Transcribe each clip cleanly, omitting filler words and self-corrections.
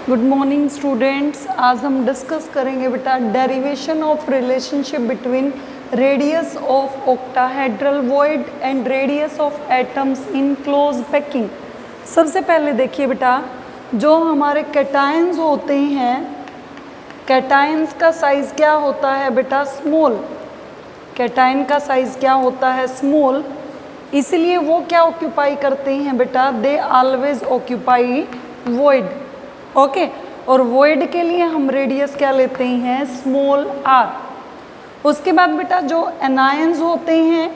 Good morning students. आज हम discuss करेंगे बेटा derivation of relationship between radius of octahedral void and radius of atoms in close packing. सबसे पहले देखिए बेटा, जो हमारे कैटायंस होते हैं, कैटायंस का साइज़ क्या होता है बेटा? स्मॉल। कैटायन का साइज़ क्या होता है? स्मॉल। इसलिए वो क्या ऑक्यूपाई करते हैं बेटा? They always occupy void. Okay, और वॉइड के लिए हम रेडियस क्या लेते हैं? Small r. उसके बाद बेटा जो एनायंस होते हैं,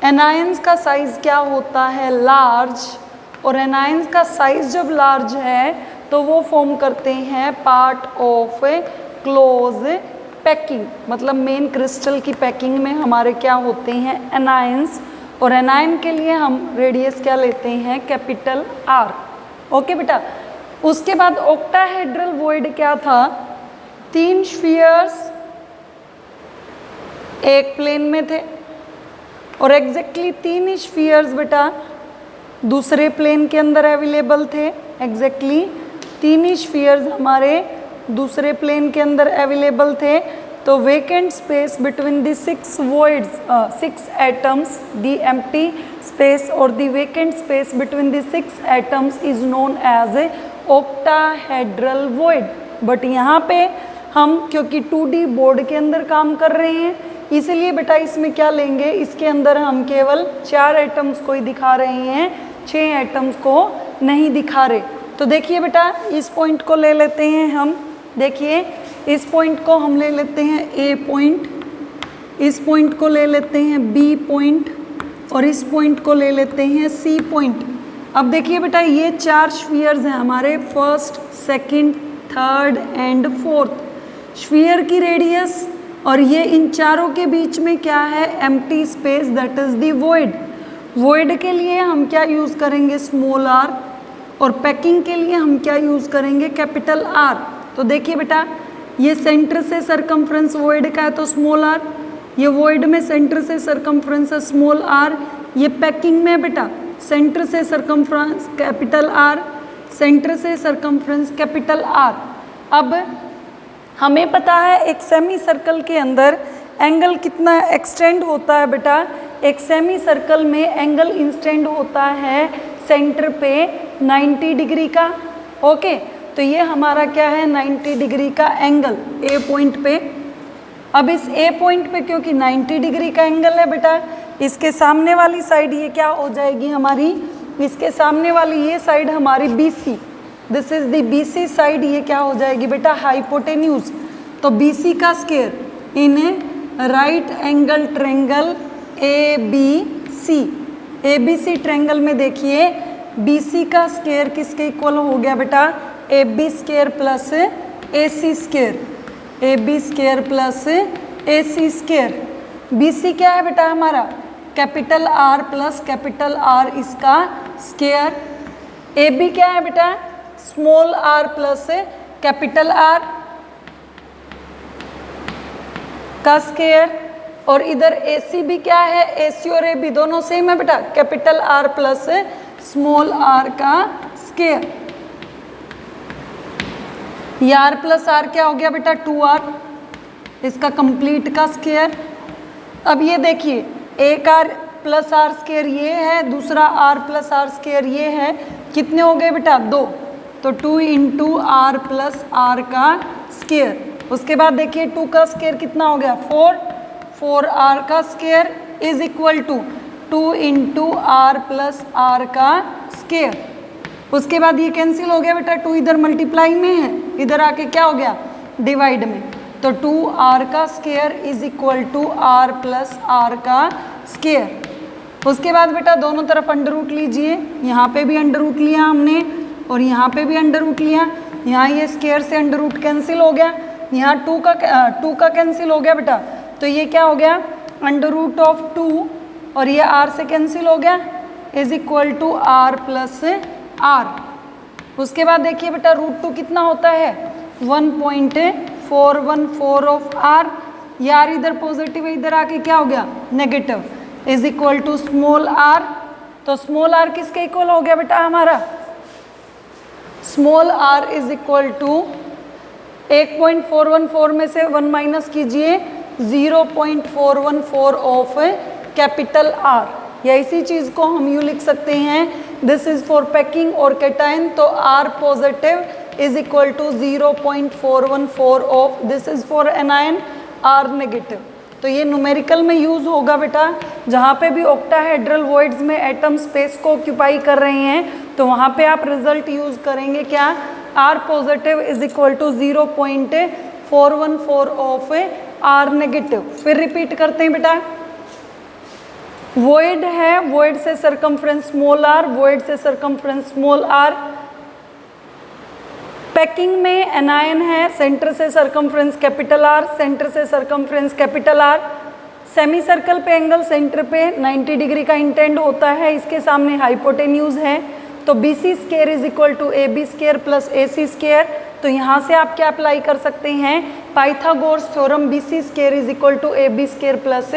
एनायंस का साइज़ क्या होता है? लार्ज। और एनायंस का साइज़ जब लार्ज है तो वो फॉर्म करते हैं part of A close packing, मतलब मेन क्रिस्टल की पैकिंग में हमारे क्या होते हैं? एनायंस। और एनायन के लिए हम रेडियस क्या लेते हैं? Capital R. ओके बेटा। उसके बाद ऑक्टाहेड्रल वॉइड क्या था? 3 स्फीयर्स एक प्लेन में थे और एग्जैक्टली 3 स्फीयर्स बेटा दूसरे प्लेन के अंदर अवेलेबल थे। एग्जैक्टली 3 स्फीयर्स हमारे दूसरे प्लेन के अंदर अवेलेबल थे। तो vacant space between the 6 voids, 6 atoms, the empty space और the vacant space between the 6 atoms is known as a octahedral void. But यहाँ पे हम क्योंकि 2D बोर्ड के अंदर काम कर रहे हैं, इसलिए बेटा इसमें क्या लेंगे? इसके अंदर हम केवल 4 एटम्स को ही दिखा रहे हैं, 6 एटम्स को नहीं दिखा रहे। तो देखिए बेटा, इस पॉइंट को ले लेते हैं हम। देखिए इस पॉइंट को हम ले लेते हैं A पॉइंट, इस पॉइंट को ले लेते हैं B पॉइंट और इस पॉइंट को ले लेते हैं C पॉइंट। अब देखिए बेटा, ये 4 स्फीयर्स हैं हमारे, first, second, third and fourth. Sphere की रेडियस और ये इन चारों के बीच में क्या है? Empty space, that is the void. Void के लिए हम क्या यूज़ करेंगे? Small are. और पैकिंग के लिए हम क्या यूज़ करेंगे? Capital R. तो देखिए बेटा, ये सेंटर से सरकमफ्रेंस वॉइड का है तो स्मॉल आर, ये वॉइड में सेंटर से सरकमफ्रेंस है स्मॉल आर, ये पैकिंग में बेटा सेंटर से सरकमफ्रेंस कैपिटल आर, सेंटर से सरकमफ्रेंस कैपिटल आर। अब हमें पता है एक सेमी सर्कल के अंदर एंगल कितना एक्सटेंड होता है बेटा? एक सेमी सर्कल में एंगल इंस्टेंड होता है सेंटर पे 90 डिग्री का। ओके, तो ये हमारा क्या है? 90 डिग्री का एंगल A पॉइंट पे। अब इस A पॉइंट पे क्योंकि 90 डिग्री का एंगल है बेटा, इसके सामने वाली साइड ये क्या हो जाएगी हमारी? इसके सामने वाली ये साइड हमारी BC, this is the BC side, ये क्या हो जाएगी बेटा? हाइपोटेन्यूज। तो BC का square in right angle triangle ABC, ABC triangle में देखिए BC का स्क्वायर किसके इक्वल हो गया बेटा? AB square plus AC square, AB square plus AC square. BC क्या है बेटा हमारा? Capital R plus capital R इसका स्क्वायर। AB क्या है बेटा? Small r plus capital R का स्क्वायर। और इधर AC भी क्या है? AC और AB दोनों सेम है बेटा, capital R plus small r का स्क्वायर। ये r प्लस r क्या हो गया बेटा? 2r, इसका कंप्लीट का स्क्वायर। अब ये देखिए, एक r प्लस r स्क्वायर ये है, दूसरा r प्लस r स्क्वायर ये है, कितने हो गए बेटा? 2। तो 2 इंटू r प्लस r का स्क्वायर। उसके बाद देखिए 2 का स्क्वायर कितना हो गया? 4, 4r का square is equal to 2 into r plus r का स्क्वायर। उसके बाद ये कैंसिल हो गया बेटा, 2 इधर मल्टीप्लाई में है, इधर आके क्या हो गया? डिवाइड में। तो 2r का square is equal to r plus r का स्क्वायर। उसके बाद बेटा दोनों तरफ अंडर रूट लीजिए, यहाँ पे भी अंडर रूट लिया हमने और यहाँ पे भी अंडर रूट लिया। यहाँ ये स्क्वायर से अंडर रूट कैंसिल हो गया, यहाँ 2 का कैंसिल हो गया बेटा, तो ये क्या हो गया? अंडर रूट ऑफ 2 और ये r से कैंसिल हो गया, is equal to r plus r। उसके बाद देखिए बेटा रूट 2 कितना होता है? 1.414 ऑफ r। ये r इधर पॉजिटिव है, इधर आके क्या हो गया? Negative, is equal to small r। तो स्मॉल r किसके इक्वल हो गया बेटा हमारा? Small r is equal to 1.414 में से 1 माइनस कीजिए 0.414 ऑफ कैपिटल R, या इसी चीज़ को हम यूँ लिख सकते हैं, दिस इज फॉर पैकिंग और कैटायन, तो R positive is equal to 0.414 of, this is for anion, R negative. तो ये न्यूमेरिकल में यूज़ होगा बेटा, जहाँ पे भी ऑक्टाहेड्रल वॉइड्स में एटम स्पेस को ऑक्यूपाई कर रहे हैं, तो वहाँ पे आप रिजल्ट यूज़ करेंगे क्या, R positive is equal to 0.414 of R negative. फिर रिपीट करते हैं बेटा, वॉइड है, वॉइड से सरकमफ्रेंस स्मॉल r, वॉइड से सरकमफ्रेंस स्मॉल r। पैकिंग में एनायन है, सेंटर से सरकमफ्रेंस कैपिटल R, सेंटर से circumference capital R। Semi circle पे एंगल सेंटर पे 90 डिग्री का इंटेंड होता है, इसके सामने हाइपोटेन्यूज है, तो BC square is equal to AB square plus AC square. तो यहाँ से आप क्या अप्लाई कर सकते हैं, Pythagoras theorem, BC square is equal to AB square plus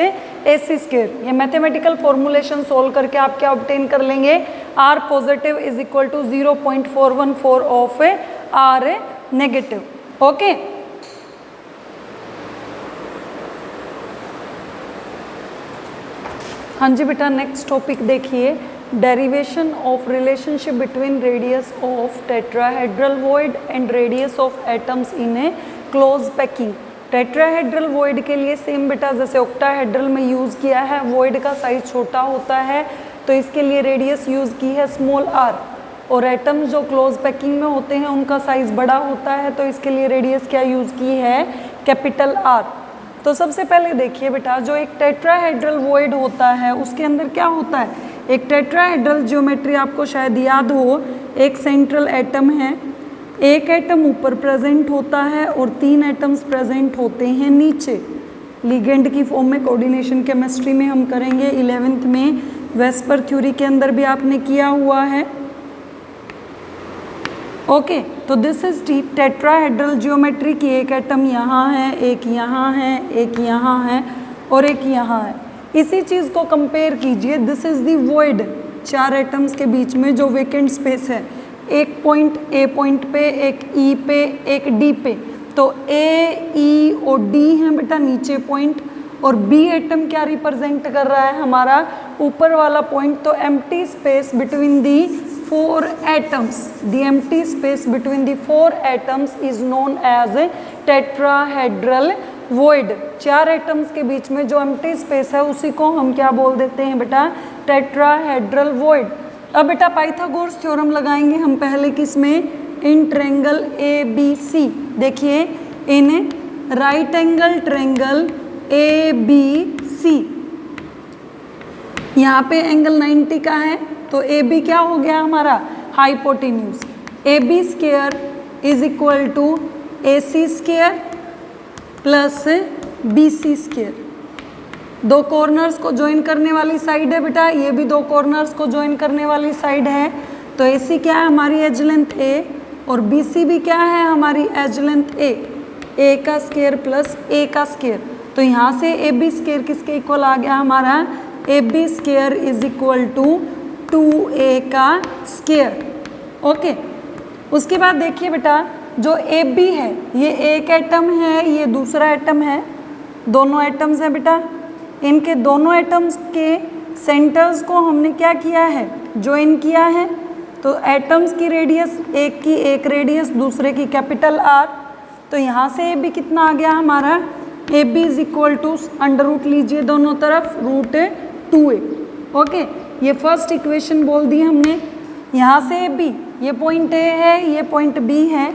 AC square. ये मैथमेटिकल फॉर्मुलेशन सोल्व करके आप क्या ऑब्टेन कर लेंगे, R positive is equal to 0.414 of R negative. Okay, हाँ जी बेटा, नेक्स्ट टॉपिक देखिए, derivation of relationship between radius of tetrahedral void and radius of atoms in A close packing. Tetrahedral void के लिए सेम बेटा जैसे ऑक्टाहेड्रल में use किया है, वॉइड का साइज छोटा होता है, तो इसके लिए रेडियस यूज़ की है स्मॉल r, और एटम्स जो क्लोज पैकिंग में होते हैं उनका साइज बड़ा होता है, तो इसके लिए रेडियस क्या यूज़ की है, कैपिटल R। तो सबसे पहले देखिए बेटा, जो एक टेट्राहेड्रल वॉइड होता है उसके अंदर क्या होता है, एक टेट्राहेड्रल ज्योमेट्री आपको शायद याद हो, एक सेंट्रल एटम है, एक एटम ऊपर प्रेजेंट होता है और 3 एटम्स प्रेजेंट होते हैं नीचे, लिगेंड की फॉर्म में। कोऑर्डिनेशन केमिस्ट्री में हम करेंगे 11th में, वेस्पर थ्योरी के अंदर भी आपने किया हुआ है। ओके, तो दिस इज टेट्राहेड्रल ज्योमेट्री की एक एटम यहाँ है, एक यहाँ है, एक यहाँ है और एक यहाँ है। इसी चीज़ को कंपेयर कीजिए, this is the void, 4 atoms के बीच में जो वेकेंट स्पेस है, एक पॉइंट A पॉइंट पे, एक E पे, एक D पे, तो A, E और D हैं बेटा नीचे पॉइंट, और B एटम क्या रिप्रेजेंट कर रहा है, हमारा ऊपर वाला पॉइंट। तो empty space between the 4 atoms, the empty space between the 4 atoms is known as a tetrahedral void। 4 atoms के बीच में जो एम्प्टी स्पेस है उसी को हम क्या बोल देते हैं बेटा, टेट्राहेड्रल वॉइड। अब बेटा पाइथागोरस थ्योरम लगाएंगे हम पहले किसमें, इन ट्रायंगल ABC। देखिए, in right angle triangle ABC, यहाँ पे एंगल 90 का है, तो AB क्या हो गया हमारा, hypotenuse. AB square is equal to AC square plus BC square. 2 corners को ज्वाइन करने वाली साइड है बेटा, ये भी 2 कॉर्नर्स को ज्वाइन करने वाली साइड है, तो AC क्या है हमारी एज लेंथ A, और BC भी क्या है हमारी एज लेंथ A का स्क्वायर प्लस A का स्क्वायर। तो यहाँ से AB स्क्वायर किसके इक्वल आ गया हमारा, AB square is equal to 2A का स्क्वायर। ओके, उसके बाद देखिए बेटा, जो AB है ये एक एटम है, ये दूसरा एटम है, दोनों एटम्स हैं बेटा, इनके दोनों एटम्स के सेंटर्स को हमने क्या किया है, ज्वाइन किया है। तो एटम्स की रेडियस, एक की एक रेडियस, दूसरे की कैपिटल R। तो यहाँ से AB कितना आ गया हमारा, AB is equal to under root लीजिए दोनों तरफ, रूट 2A। ओके, ये फर्स्ट इक्वेशन बोल दी हमने। यहाँ से AB, ये पॉइंट A है, ये पॉइंट B है,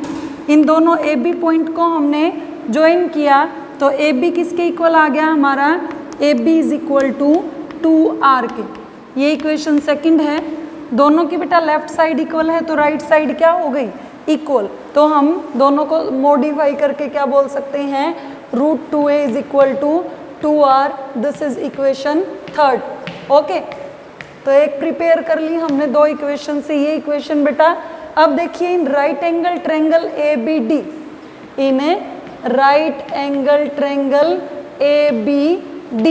इन दोनों AB पॉइंट को हमने ज्वाइन किया, तो AB किसके इक्वल आ गया हमारा, AB is equal to 2R के। ये इक्वेशन सेकंड है। दोनों की बेटा लेफ्ट साइड इक्वल है, तो राइट साइड क्या हो गई, इक्वल। तो हम दोनों को मॉडिफाई करके क्या बोल सकते हैं, root 2A is equal to 2R। This is equation third. Okay, तो एक प्रिपेयर कर ली हमने 2 इक्वेशन से, ये इक्वेशन बेटा। अब देखिए, in right angle triangle ABD, in right angle triangle ABD